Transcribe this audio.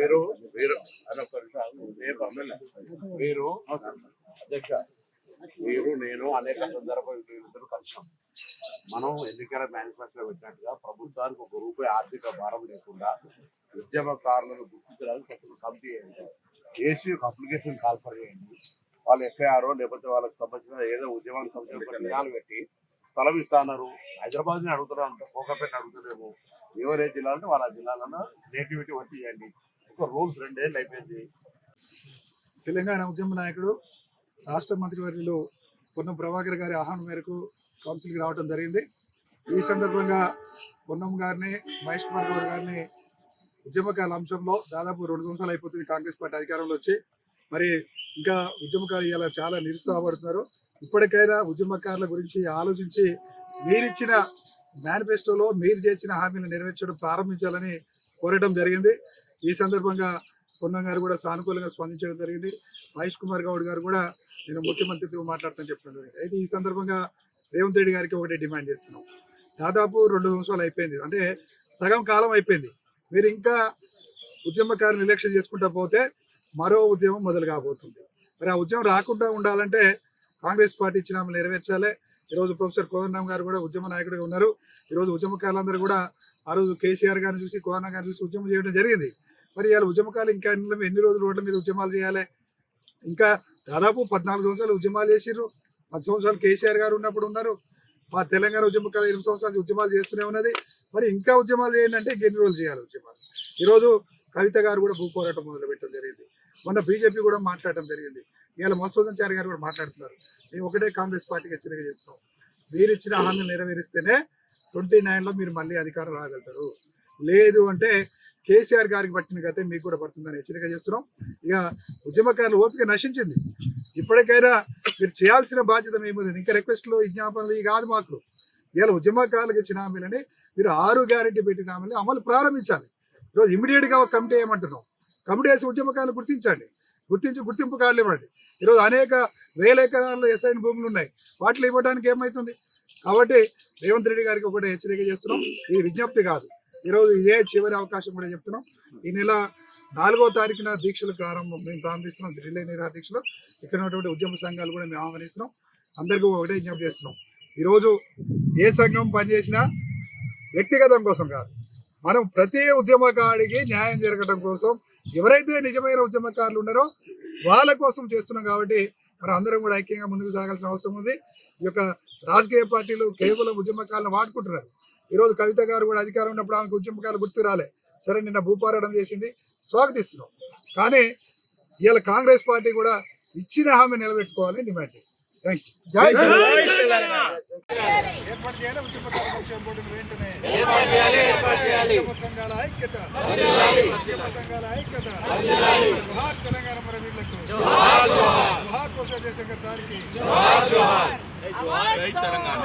మీరు నేను అనేక సందర్భాలు కలిసాం. మనం ఎన్నికల మేనిఫెస్టో పెట్టినట్టుగా ప్రభుత్వానికి ఒక రూపాయి ఆర్థిక భారం లేకుండా ఉద్యమకారులను గుర్తించడానికి కమిటీ ఏసీ అప్లికేషన్ కాల్ఫర్ చేయండి. వాళ్ళు ఎఫ్ఐఆర్ లేకపోతే వాళ్ళకి సంబంధించిన ఏదో ఉద్యమానికి సంబంధించిన విధానం పెట్టి స్థలం ఇస్తున్నారు. హైదరాబాద్ని అడుగుతున్నారు, అంత కోకపేట అడుగుతున్నాము. ఎవరే జిల్లా అంటే వాళ్ళ జిల్లాలను నేటివిటీ వచ్చి చేయండి. ఒక రూల్స్ 2 ఏళ్ళు అయిపోయింది. తెలంగాణ ఉద్యమ నాయకుడు రాష్ట్ర మంత్రివర్యులు పొన్నం ప్రభాకర్ గారి ఆహ్వానం మేరకు కౌన్సిల్కి రావడం జరిగింది. ఈ సందర్భంగా పొన్నం గారిని, మహేష్ కుమార్ గౌడ్ గారిని ఉద్యమకాల అంశంలో దాదాపు 2 సంవత్సరాలు అయిపోతుంది కాంగ్రెస్ పార్టీ అధికారంలో వచ్చి. మరి ఇంకా ఉద్యమకారులు ఇలా చాలా నిరుత్సాహపడుతున్నారు. ఇప్పటికైనా ఉద్యమకారుల గురించి ఆలోచించి మీరిచ్చిన మేనిఫెస్టోలో మీరు చేసిన హామీలు నెరవేర్చడం ప్రారంభించాలని కోరడం జరిగింది. ఈ సందర్భంగా పొన్నం గారు కూడా సానుకూలంగా స్పందించడం జరిగింది. మహేష్ కుమార్ గౌడ్ గారు కూడా నేను ముఖ్యమంత్రితో మాట్లాడతానని చెప్పడం జరిగింది. అయితే ఈ సందర్భంగా రేవంత్ రెడ్డి గారికి ఒకటే డిమాండ్ చేస్తున్నాం. దాదాపు 2 సంవత్సరాలు అయిపోయింది, అంటే సగం కాలం అయిపోయింది. మీరు ఇంకా ఉద్యమకారులు ఎలక్షన్ చేసుకుంటా పోతే మరో ఉద్యమం మొదలు కాబోతుంది. మరి ఆ ఉద్యమం రాకుండా ఉండాలంటే కాంగ్రెస్ పార్టీ ఇచ్చిన నెరవేర్చాలి. ఈరోజు ప్రొఫెసర్ కోదండరామ్ గారు కూడా ఉద్యమ నాయకుడిగా ఉన్నారు. ఈరోజు ఉద్యమకారులందరూ కూడా ఆ రోజు కేసీఆర్ గారిని చూసి, కోదండరామ్ గారిని చూసి ఉద్యమం చేయడం జరిగింది. మరి ఇవాళ ఉద్యమకాలు ఇంకా ఎన్ని రోజులు రోడ్ల మీద ఉద్యమాలు చేయాలి? ఇంకా దాదాపు 14 సంవత్సరాలు ఉద్యమాలు చేసిర్రు. 10 సంవత్సరాలు కేసీఆర్ గారు ఉన్నప్పుడు ఉన్నారు. మా తెలంగాణ ఉద్యమకాలు 8 సంవత్సరాలు ఉద్యమాలు చేస్తూనే ఉన్నది. మరి ఇంకా ఉద్యమాలు చేయండి అంటే ఇంకెన్ని రోజులు చేయాలి ఉద్యమాలు? ఈరోజు కవిత గారు కూడా భూ పోరాటం మొదలు పెట్టడం జరిగింది. మొన్న బీజేపీ కూడా మాట్లాడటం జరిగింది. ఇవాళ మసూదన్ చారి గారు కూడా మాట్లాడుతున్నారు. మేము ఒకటే కాంగ్రెస్ పార్టీకి హెచ్చరిక చేస్తున్నాం. మీరు ఇచ్చిన హామీలు నెరవేరిస్తేనే 29లో మీరు మళ్ళీ అధికారం రాగలుగుతారు. లేదు అంటే కేసీఆర్ గారికి పట్టిన గతే మీకు కూడా పడుతుందని హెచ్చరిక చేస్తున్నాం. ఇక ఉద్యమకారులు ఓపిక నశించింది. ఇప్పటికైనా మీరు చేయాల్సిన బాధ్యత మేము ఇంకా రిక్వెస్ట్లు, విజ్ఞాపనలు ఇవి కాదు మాకు. ఇవాళ ఉద్యమకారులకు ఇచ్చిన హామీలని మీరు 6 గ్యారెంటీ పెట్టిన హామీలు అమలు ప్రారంభించాలి. ఈరోజు ఇమీడియట్గా ఒక కమిటీ ఏమంటున్నాం, కమిటీ వేసి ఉద్యమకారులు గుర్తించండి, గుర్తింపు కార్డులు ఇవ్వండి. ఈరోజు అనేక వేల ఎకరాల్లో ఎస్ఐన్ భూములు ఉన్నాయి, వాటిలో ఇవ్వడానికి ఏమవుతుంది? కాబట్టి రేవంత్ రెడ్డి గారికి ఒకటే హెచ్చరిక చేస్తున్నాం. ఇది విజ్ఞప్తి కాదు, ఈరోజు ఇదే చివరి అవకాశం కూడా చెప్తున్నాం. ఈ నెల 4వ తారీఖున దీక్షలు మేము ప్రారంభిస్తున్నాం, రిలే నిరాహార దీక్షలు. ఇక్కడ ఉన్నటువంటి ఉద్యమ సంఘాలు కూడా మేము ఆహ్వానిస్తున్నాం. అందరికీ ఒకటే విజ్ఞప్తి చేస్తున్నాం. ఈరోజు ఏ సంఘం పనిచేసినా వ్యక్తిగతం కోసం కాదు, మనం ప్రతి ఉద్యమకారుడికి న్యాయం జరగడం కోసం, ఎవరైతే నిజమైన ఉద్యమకారులు ఉన్నారో వాళ్ళ కోసం చేస్తున్నాం. కాబట్టి మరి అందరం కూడా ఐక్యంగా ముందుకు సాగాల్సిన అవసరం ఉంది. ఈ యొక్క రాజకీయ పార్టీలు కేవలం ఉద్యమకారులను వాడుకుంటున్నారు. ఈరోజు కవిత గారు కూడా అధికారం ఉన్నప్పుడు ఆమెకు ఉద్యమకారులు గుర్తు రాలే. సరే, నిన్న భూపోరాటం చేసింది, స్వాగతిస్తున్నాం. కానీ ఇవాళ కాంగ్రెస్ పార్టీ కూడా ఇచ్చిన హామీ నిలబెట్టుకోవాలని డిమాండ్ చేస్తుంది. Thank you. సంఘాల ఐక్యత, తెలంగాణ మరవీళ్లకు కోశా జయశంకర్ సార్కి జై తెలంగాణ.